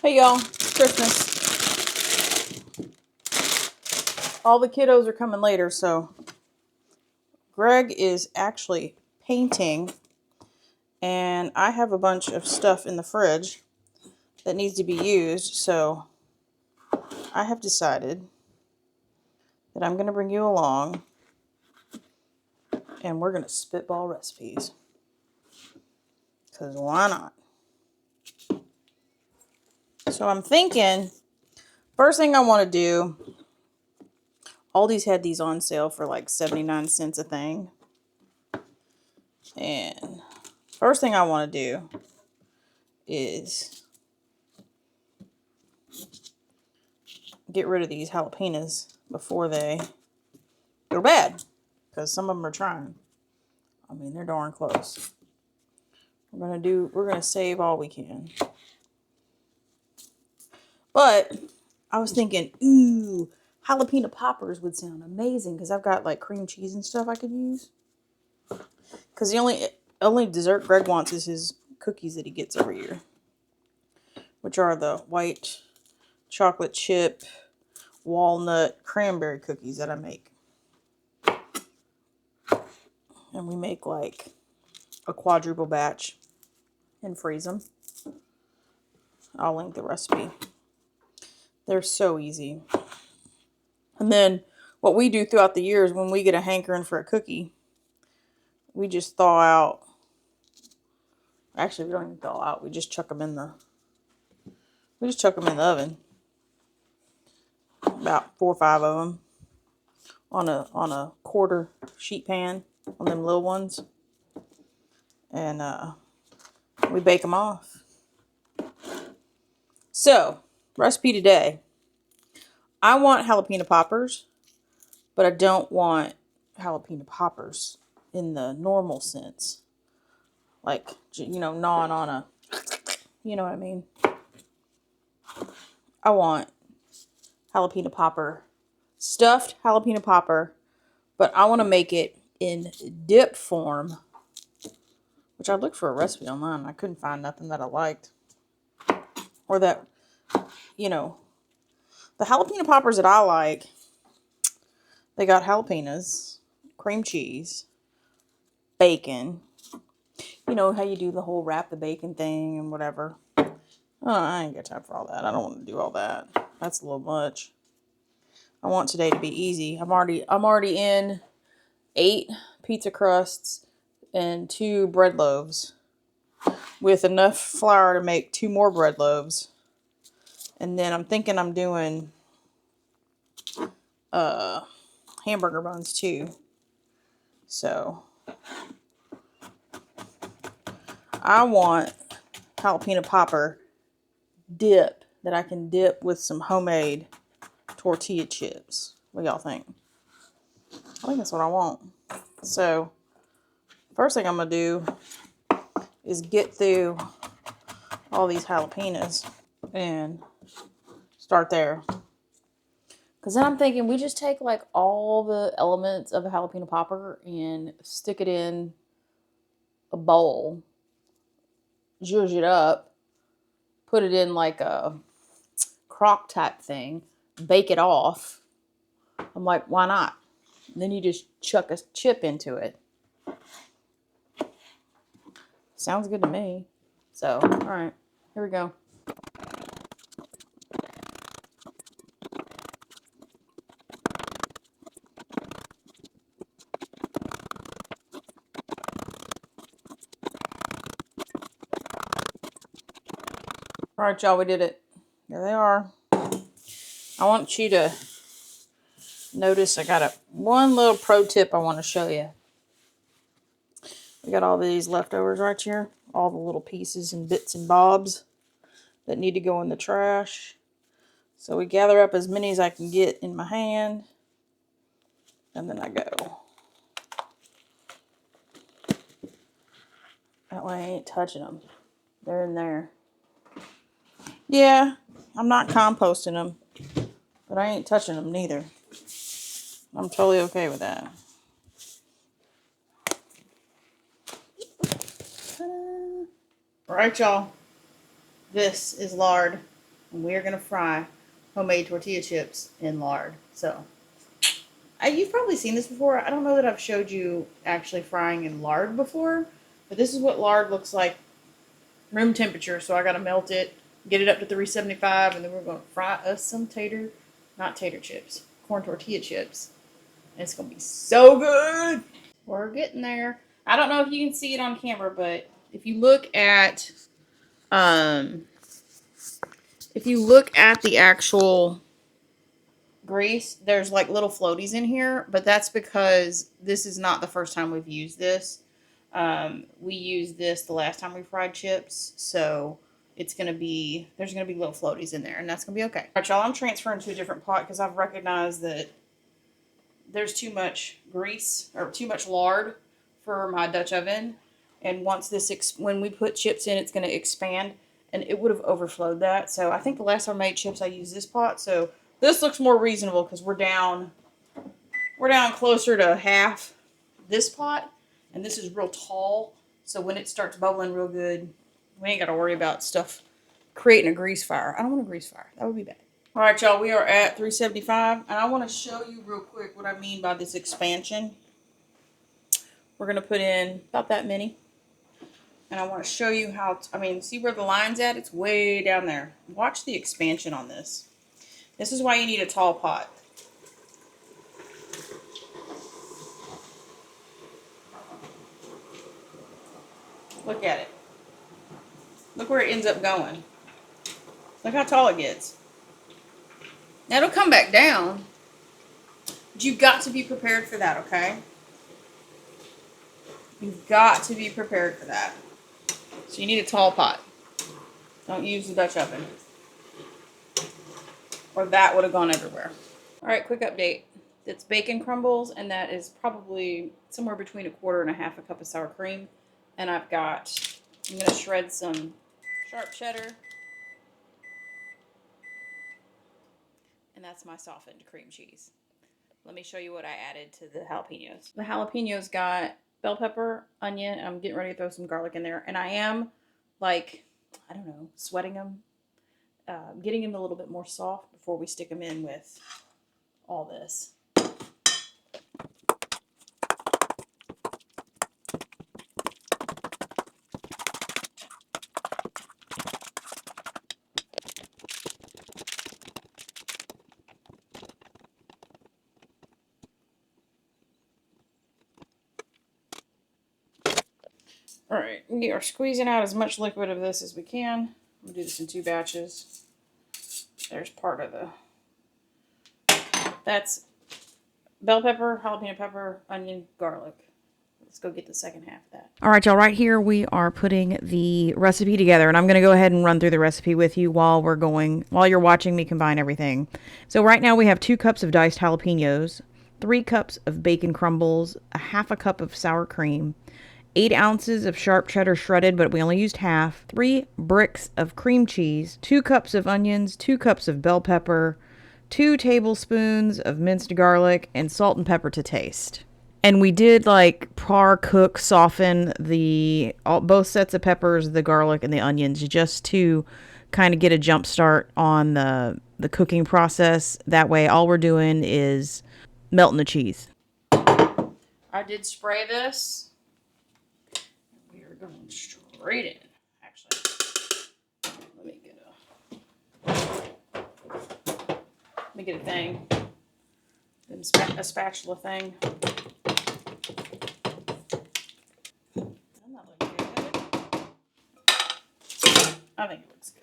Hey y'all, it's Christmas. All the kiddos are coming later, so Greg is actually painting, and I have a bunch of stuff in the fridge that needs to be used, so I have decided that I'm going to bring you along, and we're going to spitball recipes. Because why not? So I'm thinking, first thing I want to do, Aldi's had these on sale for like 79 cents a thing. And first thing I want to do is get rid of these jalapenos before they go bad. Because some of them are trying. I mean, they're darn close. We're gonna save all we can. But I was thinking, ooh, jalapeno poppers would sound amazing because I've got like cream cheese and stuff I could use. Because the only dessert Greg wants is his cookies that he gets every year, which are the white chocolate chip walnut cranberry cookies that I make. And we make like a quadruple batch and freeze them. I'll link the recipe. They're so easy. And then what we do throughout the years when we get a hankering for a cookie, we just thaw out. Actually, we don't even thaw out. We just chuck them in the oven. About 4 or 5 of them on a quarter sheet pan, on them little ones. And we bake them off. So, recipe today. I want jalapeno poppers, but I don't want jalapeno poppers in the normal sense. Like, gnawing on a, you know what I mean? I want jalapeno popper, stuffed jalapeno popper, but I want to make it in dip form, which I looked for a recipe online. I couldn't find nothing that I liked. Or that, the jalapeno poppers that I like, they got jalapenos, cream cheese, bacon. You know how you do the whole wrap the bacon thing and whatever. Oh, I ain't got time for all that. I don't want to do all that. That's a little much. I want today to be easy. I'm already in 8 pizza crusts and 2 bread loaves with enough flour to make 2 more bread loaves. And then I'm thinking I'm doing hamburger buns too. So I want jalapeno popper dip that I can dip with some homemade tortilla chips. What y'all think? I think that's what I want. So first thing I'm going to do is get through all these jalapenos and start there. Because then I'm thinking we just take like all the elements of a jalapeno popper and stick it in a bowl, zhuzh it up, put it in like a crock type thing, bake it off. I'm like, why not? And then you just chuck a chip into it. Sounds good to me. So, all right, here we go. All right, y'all, we did it. There they are. I want you to notice I got one little pro tip I want to show you. We got all these leftovers right here. All the little pieces and bits and bobs that need to go in the trash. So we gather up as many as I can get in my hand. And then I go. That way I ain't touching them. They're in there. Yeah, I'm not composting them. But I ain't touching them neither. I'm totally okay with that. All right, y'all. This is lard. And we're going to fry homemade tortilla chips in lard. So, you've probably seen this before. I don't know that I've showed you actually frying in lard before, but this is what lard looks like room temperature. So I got to melt it, get it up to 375, and then we're going to fry us some not tater chips, corn tortilla chips. And it's going to be so good. We're getting there. I don't know if you can see it on camera, but if you look at the actual grease, there's like little floaties in here, but that's because this is not the first time we've used this. We used this the last time we fried chips, so there's gonna be little floaties in there, and that's gonna be okay. All right, y'all, I'm transferring to a different pot because I've recognized that there's too much grease or too much lard for my Dutch oven, and when we put chips in, it's gonna expand, and it would have overflowed that. So I think the last time I made chips, I used this pot, so this looks more reasonable because we're down closer to half this pot, and this is real tall. So when it starts bubbling real good, we ain't got to worry about stuff creating a grease fire. I don't want a grease fire. That would be bad. All right, y'all, we are at 375, and I want to show you real quick what I mean by this expansion. We're going to put in about that many, and I want to show you how, see where the line's at? It's way down there. Watch the expansion on this. This is why you need a tall pot. Look at it. Look where it ends up going. Look how tall it gets. Now it'll come back down, but you've got to be prepared for that, okay? You've got to be prepared for that. So you need a tall pot. Don't use the Dutch oven, or that would have gone everywhere. All right, quick update. It's bacon crumbles, and that is probably somewhere between 1/4 and 1/2 cup of sour cream. And I'm going to shred some sharp cheddar. And that's my softened cream cheese. Let me show you what I added to the jalapenos. The jalapenos got bell pepper, onion, and I'm getting ready to throw some garlic in there. And I am, sweating them, getting them a little bit more soft before we stick them in with all this. All right, we are squeezing out as much liquid of this as we can. I'm gonna do this in 2 batches. There's part of that's bell pepper, jalapeno pepper, onion, garlic. Let's go get the second half of that. All right, y'all, right here we are putting the recipe together, and I'm going to go ahead and run through the recipe with you while you're watching me combine everything. So right now we have 2 cups of diced jalapenos, 3 cups of bacon crumbles, 1/2 cup of sour cream, 8 ounces of sharp cheddar shredded, but we only used half, 3 bricks of cream cheese, 2 cups of onions, 2 cups of bell pepper, 2 tablespoons of minced garlic, and salt and pepper to taste. And we did soften both sets of peppers, the garlic and the onions, just to kind of get a jump start on the cooking process. That way all we're doing is melting the cheese. I did spray this. We are going straight in. Actually, let me get a thing. A spatula thing. I'm not looking good. I think it looks good.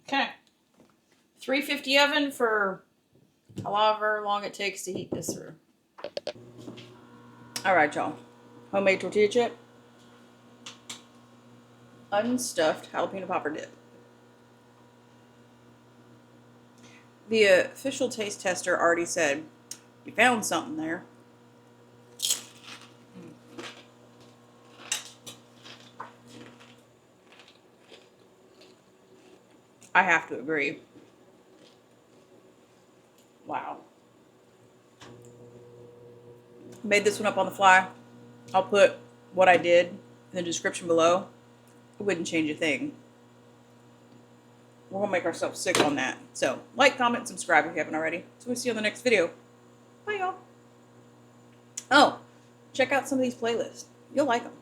Okay. 350 oven for however long it takes to heat this through. All right, y'all. Homemade tortilla chip. Unstuffed jalapeno popper dip. The official taste tester already said, you found something there. I have to agree. Wow. Made this one up on the fly. I'll put what I did in the description below. It wouldn't change a thing. We're gonna make ourselves sick on that. So like, comment, subscribe if you haven't already. So we'll see you on the next video. Bye y'all. Oh, check out some of these playlists. You'll like them.